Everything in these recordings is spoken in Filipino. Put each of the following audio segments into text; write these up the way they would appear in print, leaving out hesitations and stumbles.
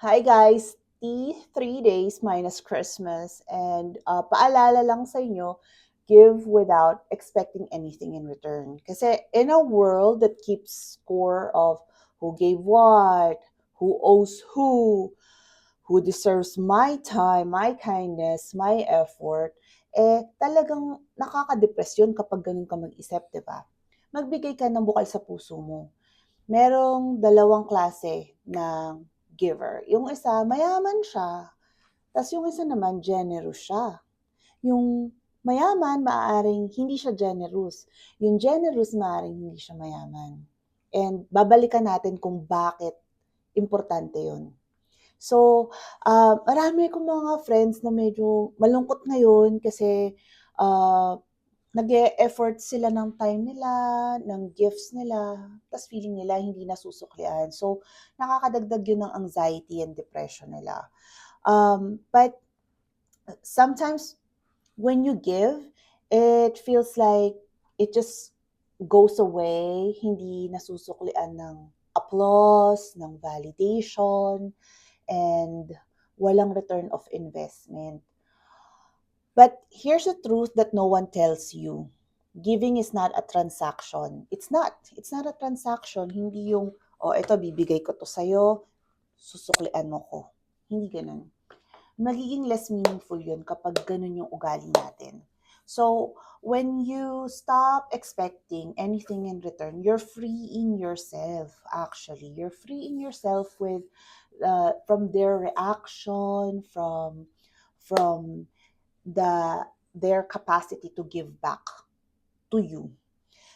Hi guys, T3 days minus Christmas and paalala lang sa inyo, give without expecting anything in return. Kasi in a world that keeps score of who gave what, who owes who deserves my time, my kindness, my effort, talagang nakaka-depress yun kapag ganun ka mag-isip, di ba? Magbigay ka ng bukal sa puso mo. Merong dalawang klase ng giver. Yung isa, mayaman siya. Tapos yung isa naman, generous siya. Yung mayaman, maaaring hindi siya generous. Yung generous, maaaring hindi siya mayaman. And babalikan natin kung bakit importante yun. So, marami kong mga friends na medyo malungkot ngayon kasi uh, nag-e-effort sila ng time nila, ng gifts nila, tas feeling nila hindi nasusuklian. So, nakakadagdag yun ng anxiety and depression nila. But sometimes when you give, it feels like it just goes away, hindi nasusuklian ng applause, ng validation, and walang return of investment. But here's the truth that no one tells you. Giving is not a transaction. It's not. It's not a transaction. Hindi yung, oh, ito, bibigay ko to sa'yo, susuklian mo ko. Hindi ganun. Magiging less meaningful yun kapag ganun yung ugali natin. So, when you stop expecting anything in return, you're freeing yourself, actually. You're freeing yourself with, from their reaction, from their capacity to give back to you.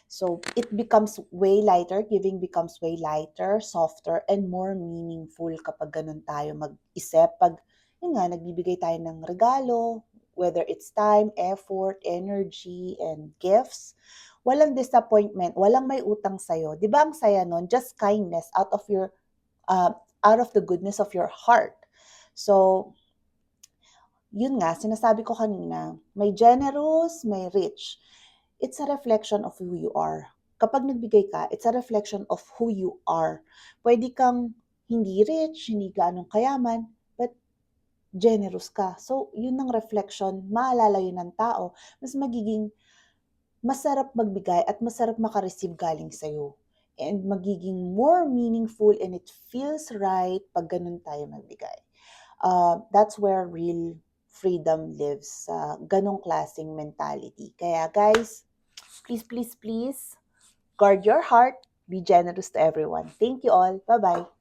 So it becomes way lighter, giving becomes way lighter, softer, and more meaningful kapag ganun tayo mag-isip. Pag, yun nga, nagbibigay tayo ng regalo, whether it's time, effort, energy, and gifts, walang disappointment, walang may utang sa'yo. Di ba ang saya nun? Just kindness uh, out of the goodness of your heart. So, yun nga, sinasabi ko kanina, may generous, may rich. It's a reflection of who you are. Kapag nagbigay ka, it's a reflection of who you are. Pwede kang hindi rich, hindi gaanong kayaman, but generous ka. So, yun ang reflection, maalala yun ng tao, mas magiging masarap magbigay at masarap makareceive galing sa'yo. And magiging more meaningful and it feels right pag ganun tayo magbigay. That's where real freedom lives sa ganong klaseng mentality. Kaya guys, please, please, please, guard your heart. Be generous to everyone. Thank you all. Bye-bye.